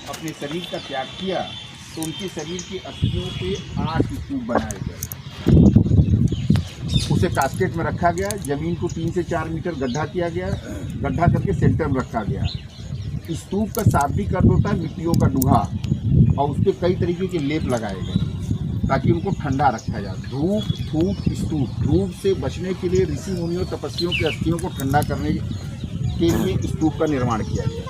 अपने शरीर का त्याग किया तो उनके शरीर की अस्थियों पे 8 स्तूप बनाए गए। उसे कास्केट में रखा गया, जमीन को 3 से 4 मीटर गड्ढा किया गया, गड्ढा करके सेंटर में रखा गया। स्तूप का शाब्दिक अर्थ होता है मिट्टियों का डूहा, और उस पर कई तरीके के लेप लगाए गए ताकि उनको ठंडा रखा जाए। धूप, थूक, स्तूप। धूप से बचने के लिए ऋषि मुनियों तपस्वियों के अस्थियों को ठंडा करने के लिए स्तूप का निर्माण किया गया।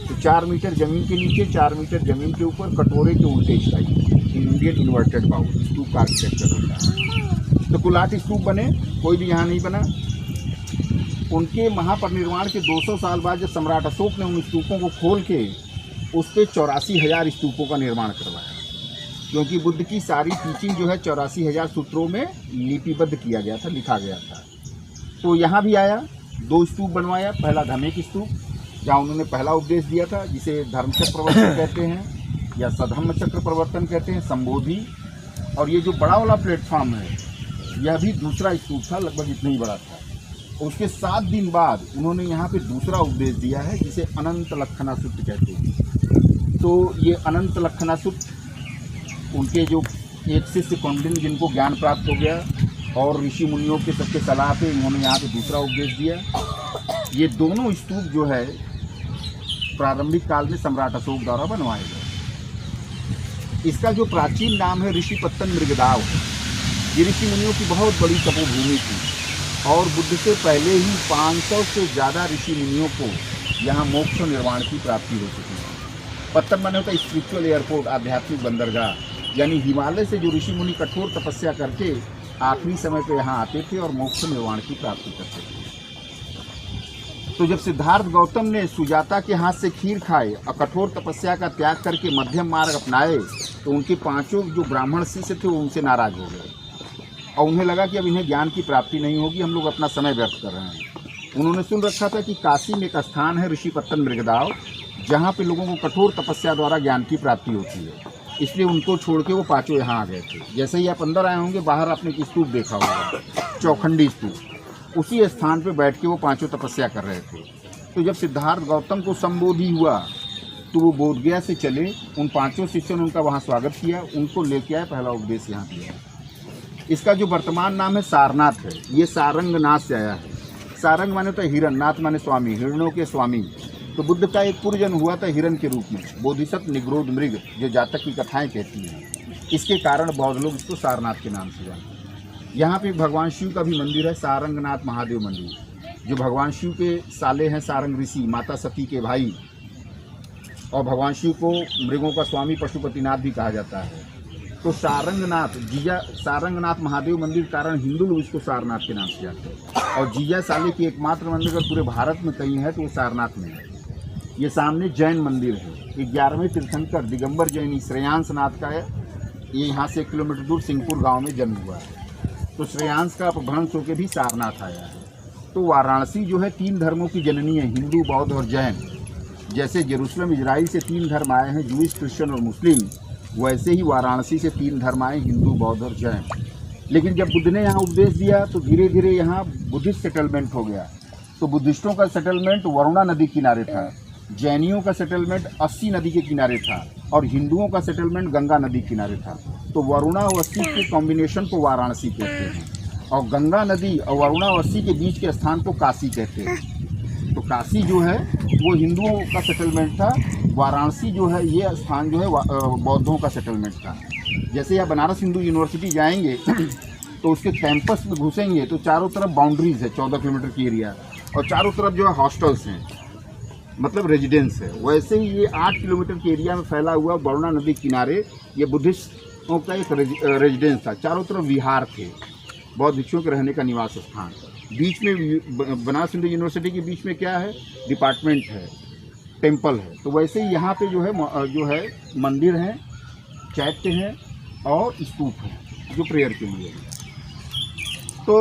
तो 4 मीटर जमीन के नीचे, 4 मीटर जमीन के ऊपर, कटोरे के उल्टे स्टाइल, इंडियन इन्वर्टेड बाउल स्तूप का आर्किटेक्चर होता है। तो कुल 8 स्तूप बने, कोई भी यहाँ नहीं बना। उनके महापरिनिर्वाण के 200 साल बाद जब सम्राट अशोक ने उन स्तूपों को खोल के उस पर 84,000 स्तूपों का निर्माण करवाया, क्योंकि बुद्ध की सारी टीचिंग जो है 84,000 सूत्रों में लिपिबद्ध किया गया था, लिखा गया था। तो यहाँ भी आया, 2 स्तूप बनवाया। पहला धम्मिक स्तूप, जहाँ उन्होंने पहला उपदेश दिया था, जिसे धर्मचक्र प्रवर्तन कहते हैं या सधम्म चक्र प्रवर्तन कहते हैं, संबोधि। और ये जो बड़ा वाला प्लेटफॉर्म है, यह भी दूसरा स्तूप था, लगभग इतना ही बड़ा था। उसके 7 दिन बाद उन्होंने यहाँ पे दूसरा उपदेश दिया है, जिसे अनंत लक्षणा सूत्र कहते हैं। तो ये अनंत लक्षणा सूत्र उनके जो एक शिष्य कौंडिन्य जिनको ज्ञान प्राप्त हो गया और ऋषि मुनियों के सबके सलाह पे उन्होंने यहाँ पे दूसरा उपदेश दिया। ये दोनों स्तूप जो है प्रारंभिक काल में सम्राट अशोक द्वारा बनवाए गए। इसका जो प्राचीन नाम है ऋषिपत्तन मृगदाव है। ये ऋषि मुनियों की बहुत बड़ी तपोभूमि थी और बुद्ध से पहले ही 500 से ज़्यादा ऋषि मुनियों को यहाँ मोक्ष निर्वाण की प्राप्ति हो चुकी है। पत्तन माने होता है स्पिरिचुअल एयरपोर्ट, आध्यात्मिक बंदरगाह, यानी हिमालय से जो ऋषि मुनि कठोर तपस्या करके आखिरी समय पे यहाँ आते थे और मोक्ष निर्वाण की प्राप्ति करते थे। तो जब सिद्धार्थ गौतम ने सुजाता के हाथ से खीर खाए और कठोर तपस्या का त्याग करके मध्यम मार्ग अपनाए, तो उनके 5 जो ब्राह्मण शिष्य थे वो उनसे नाराज हो गए और उन्हें लगा कि अब इन्हें ज्ञान की प्राप्ति नहीं होगी, हम लोग अपना समय व्यर्थ कर रहे हैं। उन्होंने सुन रखा था कि काशी में एक स्थान है ऋषिपत्तन मृगदाव, जहाँ पे लोगों को कठोर तपस्या द्वारा ज्ञान की प्राप्ति होती है। इसलिए उनको छोड़ के वो 5 यहाँ आ गए थे। जैसे ही आप अंदर आए होंगे, बाहर आपने एक स्तूप देखा होगा, चौखंडी स्तूप। उसी स्थान पे बैठ के वो 5 तपस्या कर रहे थे। तो जब सिद्धार्थ गौतम को संबोधि हुआ तो वो बोधगया से चले, उन 5 शिष्यों ने उनका वहाँ स्वागत किया, उनको लेके आए, पहला उपदेश यहाँ दिया। इसका जो वर्तमान नाम है सारनाथ है। ये सारंगनाथ से आया है। सारंग माने तो हिरण, नाथ माने स्वामी, हिरणों के स्वामी। तो बुद्ध का एक पूर्वजन्म हुआ था हिरण के रूप में, बोधिसत्व निग्रोध मृग, जो जातक की कथाएं कहती हैं। इसके कारण बौद्ध लोग इसको सारनाथ के नाम से जानते हैं। यहाँ पे भगवान शिव का भी मंदिर है, सारंगनाथ महादेव मंदिर, जो भगवान शिव के साले हैं सारंग ऋषि, माता सती के भाई। और भगवान शिव को मृगों का स्वामी पशुपतिनाथ भी कहा जाता है। तो सारंगनाथ, सारंगनाथ महादेव मंदिर कारण हिंदू लोग इसको सारनाथ के नाम से जानते हैं। और जीजा साले की एकमात्र मंदिर अगर पूरे भारत में कहीं है तो वो सारनाथ में है। ये सामने जैन मंदिर है। 11वें तीर्थंकर दिगंबर जैनी श्रेयांश नाथ का है। ये यहाँ से 1 किलोमीटर दूर सिंहपुर गांव में जन्म हुआ है। तो श्रेयांश का अपभ्रंश होकर भी सारनाथ आया है। तो वाराणसी जो है 3 धर्मों की जननी है, हिंदू, बौद्ध और जैन। जैसे जेरूसलम इजराइल से 3 धर्म आए हैं, जूइश, क्रिश्चियन और मुस्लिम, वैसे ही वाराणसी से 3 धर्म आए, हिंदू, बौद्ध और जैन। लेकिन जब बुद्ध ने यहाँ उपदेश दिया तो धीरे धीरे यहाँ बुद्धिस्ट सेटलमेंट हो गया। तो बुद्धिस्टों का सेटलमेंट वरुणा नदी किनारे था, जैनियों का सेटलमेंट 80 नदी के किनारे था और हिंदुओं का सेटलमेंट गंगा नदी किनारे था। तो वरुणा और 80 के कॉम्बिनेशन को वाराणसी कहते हैं और गंगा नदी और वरुणा और 80 के बीच के स्थान को काशी कहते हैं। तो काशी जो है वो हिंदुओं का सेटलमेंट था, वाराणसी जो है ये स्थान जो है बौद्धों का सेटलमेंट था। जैसे आप बनारस हिंदू यूनिवर्सिटी जाएंगे तो उसके कैंपस में घुसेंगे तो चारों तरफ बाउंड्रीज है, 14 किलोमीटर की एरिया, और चारों तरफ जो है हॉस्टल्स हैं, मतलब रेजिडेंस है। वैसे ही ये 8 किलोमीटर के एरिया में फैला हुआ वरुणा नदी किनारे ये बुद्धिस्टों का एक रेजिडेंस था। चारों तरफ विहार थे, बौद्ध भिक्षुओं के रहने का निवास स्थान। बीच में बनारस हिंदू यूनिवर्सिटी के बीच में क्या है, डिपार्टमेंट है, टेम्पल है। तो वैसे ही यहाँ पे जो है मंदिर हैं, चैत्य हैं और स्तूप हैं जो प्रेयर के लिए। तो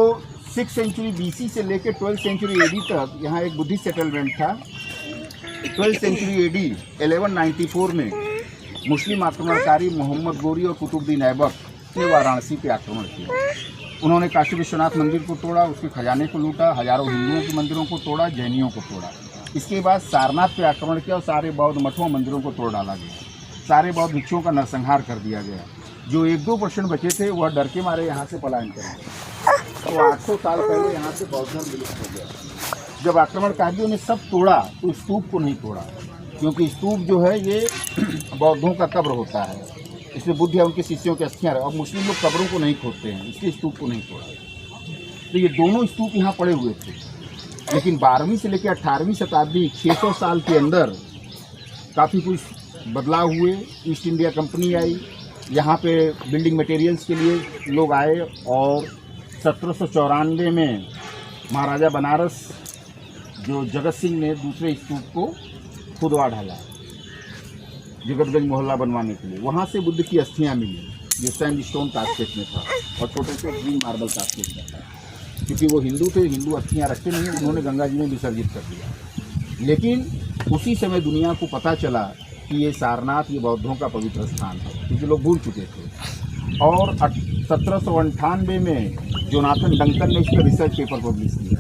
6th सेंचुरी BC से लेकर 12th सेंचुरी AD तक यहाँ एक बुद्धिस्ट सेटलमेंट था। 12th सेंचुरी AD 1194 में मुस्लिम आक्रमणकारी मोहम्मद गोरी और कुतुबुद्दीन ऐबक ने वाराणसी पे आक्रमण किया। उन्होंने काशी विश्वनाथ मंदिर को तोड़ा, उसके खजाने को लूटा, हजारों हिंदुओं के मंदिरों को तोड़ा, जैनियों को तोड़ा। इसके बाद सारनाथ पे आक्रमण किया और सारे बौद्ध मठों मंदिरों को तोड़ डाला गया, सारे बौद्ध भिक्षुओं का नरसंहार कर दिया गया। जो 1-2% बचे थे वह डर के मारे यहाँ से पलायन कर गए। तो 800 साल पहले यहाँ से बौद्ध धर्म विलुप्त हो गया। जब आक्रमणकारियों ने सब तोड़ा तो स्तूप को नहीं तोड़ा, क्योंकि स्तूप जो है ये बौद्धों का कब्र होता है, इसमें बुद्ध या उनके शिष्यों की अस्थियाँ और मुस्लिम लोग कब्रों को नहीं खोदते हैं, इसलिए स्तूप को नहीं तोड़ा। तो ये दोनों स्तूप यहाँ पड़े हुए थे। लेकिन 12वीं से लेकर 18वीं शताब्दी 600 साल के अंदर काफ़ी कुछ बदलाव हुए। ईस्ट इंडिया कंपनी आई, यहाँ पे बिल्डिंग मटेरियल्स के लिए लोग आए और 1794 में महाराजा बनारस जो जगत सिंह ने दूसरे स्तूप को खुदवा डाला जगतगंज मोहल्ला बनवाने के लिए। वहाँ से बुद्ध की अस्थियाँ मिली जो सैंडस्टोन कास्केट में था और छोटे से ग्रीन मार्बल कास्केट में था। क्योंकि वो हिंदू थे, हिंदू अस्थियाँ रखते नहीं, उन्होंने गंगा जी में विसर्जित कर दिया। लेकिन उसी समय दुनिया को पता चला कि ये सारनाथ ये बौद्धों का पवित्र स्थान है, क्योंकि लोग भूल चुके थे। और 1798 में जोनाथन डंकन ने इसका रिसर्च पेपर पब्लिश किया।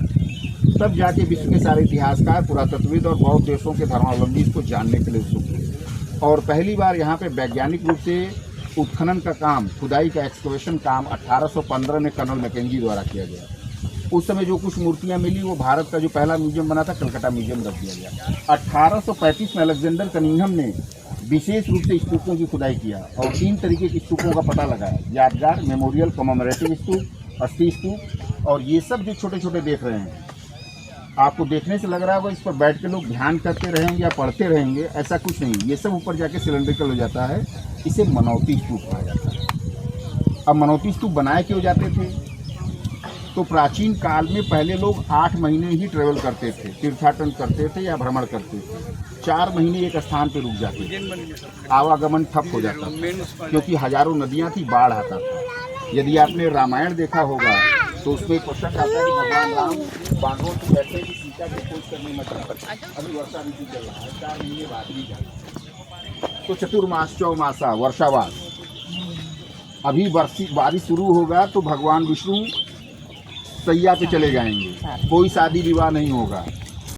तब जाके विश्व के सारे इतिहासकार, पुरातत्वविद और बौद्ध देशों के धर्मावलंबी इसको जानने के लिए उत्सुक हुए। और पहली बार यहाँ पे वैज्ञानिक रूप से उत्खनन का काम, खुदाई का एक्सकवेशन काम 1815 में कर्नल मैकेंजी द्वारा किया गया। उस समय जो कुछ मूर्तियां मिली वो भारत का जो पहला म्यूजियम बना था कलकत्ता म्यूजियम रख दिया गया। 1835 में अलेक्जेंडर कनिंघम ने विशेष रूप से स्तूपों की खुदाई किया और 3 तरीके के स्तूपों का पता लगाया: यादगार, मेमोरियल, कॉमेमोरेटिव स्तूप, अस्थि स्तूप। और ये सब जो छोटे छोटे देख रहे हैं, आपको देखने से लग रहा होगा इस पर बैठ के लोग ध्यान करते रहेंगे या पढ़ते रहेंगे, ऐसा कुछ नहीं। ये सब ऊपर जाके सिलेंड्रिकल हो जाता है, इसे मनौती स्तूप कहा जाता है। अब मनौती स्तूप बनाए क्यों जाते थे? तो प्राचीन काल में पहले लोग 8 महीने ही ट्रेवल करते थे, तीर्थाटन करते थे या भ्रमण करते थे। 4 महीने एक स्थान पर रुक जाते थे, आवागमन ठप हो जाता था क्योंकि हजारों नदियां थी, बाढ़ आता था। यदि आपने रामायण देखा होगा तो उसमें क्वेश्चन आता है कि भगवान राम बांधों से बैठे कि सीता की खोज करने में अभी वर्षा ऋतु चल रहा है, 4 महीने बाद भी जाए। तो चतुर्मास चौमासा वर्षावास, अभी बारिश शुरू होगा तो भगवान विष्णु सैया पे चले जाएंगे, कोई शादी विवाह नहीं होगा।